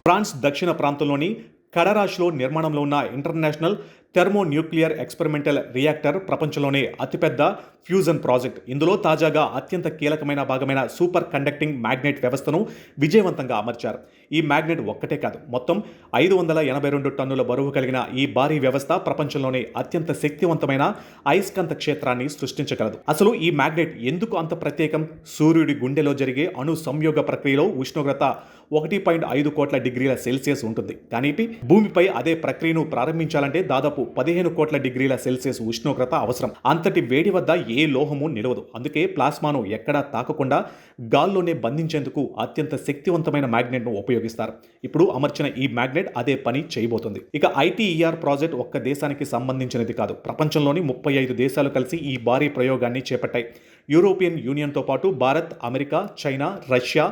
France దక్షిణ ప్రాంతంలోని కడరాష్లో నిర్మాణంలో ఉన్న ఇంటర్నేషనల్ థెర్మోన్యూక్లియర్ ఎక్స్పెరిమెంటల్ రియాక్టర్ ప్రపంచంలోనే అతిపెద్ద ఫ్యూజన్ ప్రాజెక్ట్. ఇందులో తాజాగా అత్యంత కీలకమైన భాగమైన సూపర్ కండక్టింగ్ మ్యాగ్నెట్ వ్యవస్థను విజయవంతంగా అమర్చారు. ఈ మ్యాగ్నెట్ ఒక్కటే కాదు, మొత్తం 582 టన్నుల బరువు కలిగిన ఈ భారీ వ్యవస్థ ప్రపంచంలోనే అత్యంత శక్తివంతమైన అయస్కాంత క్షేత్రాన్ని సృష్టించగలదు. అసలు ఈ మ్యాగ్నెట్ ఎందుకు అంత ప్రత్యేకం? సూర్యుడి గుండెలో జరిగే అణు సంయోగ ప్రక్రియలో ఉష్ణోగ్రత 1.5 కోట్ల డిగ్రీల సెల్సియస్ ఉంటుంది. కానీ భూమిపై అదే ప్రక్రియను ప్రారంభించాలంటే దాదాపు 15 కోట్ల డిగ్రీల సెల్సియస్ ఉష్ణోగ్రత అవసరం. అంతటి వేడి వద్ద ఏ లోహము నిలవదు. అందుకే ప్లాస్మాను ఎక్కడా తాకకుండా గాల్లోనే బంధించేందుకు అత్యంత శక్తివంతమైన మ్యాగ్నెట్ను ఉపయోగిస్తారు. ఇప్పుడు అమర్చిన ఈ మ్యాగ్నెట్ అదే పని చేయబోతుంది. ఇక ITER ప్రాజెక్ట్ ఒక్క దేశానికి సంబంధించినది కాదు. ప్రపంచంలోని 35 దేశాలు కలిసి ఈ భారీ ప్రయోగాన్ని చేపట్టాయి. యూరోపియన్ యూనియన్తో పాటు Bharat, America, China, Russia,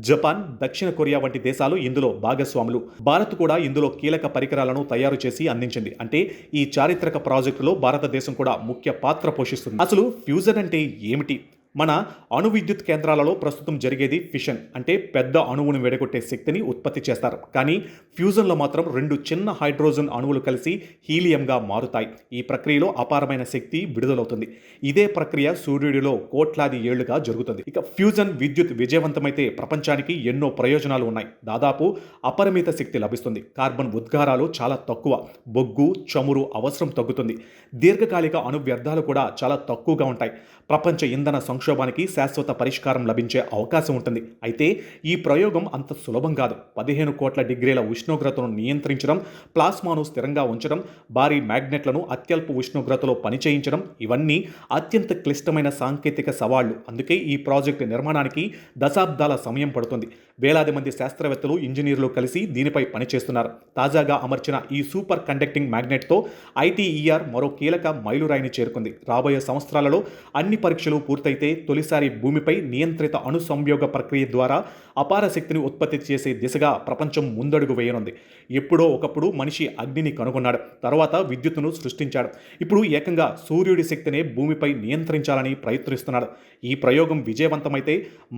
Japan, దక్షిణ కొరియా వంటి దేశాలు ఇందులో భాగస్వాములు. భారత్ కూడా ఇందులో కీలక పరికరాలను తయారు చేసి అందించింది. అంటే ఈ చారిత్రక ప్రాజెక్టులో భారతదేశం కూడా ముఖ్య పాత్ర పోషిస్తుంది. అసలు ఫ్యూజన్ అంటే ఏమిటి? మన అణు విద్యుత్ కేంద్రాలలో ప్రస్తుతం జరిగేది ఫిషన్, అంటే పెద్ద అణువును వెడగొట్టే శక్తిని ఉత్పత్తి చేస్తారు. కానీ ఫ్యూజన్లో మాత్రం 2 చిన్న హైడ్రోజన్ అణువులు కలిసి హీలియంగా మారుతాయి. ఈ ప్రక్రియలో అపారమైన శక్తి విడుదలవుతుంది. ఇదే ప్రక్రియ సూర్యుడిలో కోట్లాది ఏళ్లుగా జరుగుతుంది. ఇక ఫ్యూజన్ విద్యుత్ విజయవంతమైతే ప్రపంచానికి ఎన్నో ప్రయోజనాలు ఉన్నాయి. దాదాపు అపరిమిత శక్తి లభిస్తుంది. కార్బన్ ఉద్గారాలు చాలా తక్కువ, బొగ్గు, చమురు అవసరం తగ్గుతుంది. దీర్ఘకాలిక అణు వ్యర్థాలు కూడా చాలా తక్కువగా ఉంటాయి. ప్రపంచ ఇంధన సంక్షోభానికి శాశ్వత పరిష్కారం లభించే అవకాశం ఉంటుంది. అయితే ఈ ప్రయోగం అంత సులభం కాదు. 15 కోట్ల డిగ్రీల ఉష్ణోగ్రతను నియంత్రించడం, ప్లాస్మాను స్థిరంగా ఉంచడం, భారీ మ్యాగ్నెట్లను అత్యల్ప ఉష్ణోగ్రతలో పనిచేయించడం ఇవన్నీ అత్యంత క్లిష్టమైన సాంకేతిక సవాళ్లు. అందుకే ఈ ప్రాజెక్టు నిర్మాణానికి దశాబ్దాల సమయం పడుతుంది. వేలాది మంది శాస్త్రవేత్తలు, ఇంజనీర్లు కలిసి దీనిపై పనిచేస్తున్నారు. తాజాగా అమర్చిన ఈ సూపర్ కండక్టింగ్ మ్యాగ్నెట్తో ITER మరో కీలక మైలురాయిని చేరుకుంది. రాబోయే సంవత్సరాలలో అన్ని పరీక్షలు పూర్తయితే తొలిసారి భూమిపై నియంత్రిత అణు సంయోగ ప్రక్రియ ద్వారా అపార శక్తిని ఉత్పత్తి చేసే దిశగా ప్రపంచం ముందడుగు వేయనుంది. ఎప్పుడో ఒకప్పుడు మనిషి అగ్నిని కనుగొన్నాడు, తర్వాత విద్యుత్తును సృష్టించాడు. ఇప్పుడు ఏకంగా సూర్యుడి శక్తినే భూమిపై నియంత్రించాలని ప్రయత్నిస్తున్నాడు. ఈ ప్రయోగం విజయవంతమైతే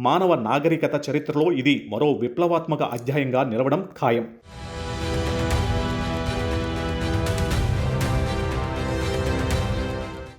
మానవ నాగరికత చరిత్రలో ఇది మరో విప్లవాత్మక అధ్యాయంగా నిలవడం ఖాయం.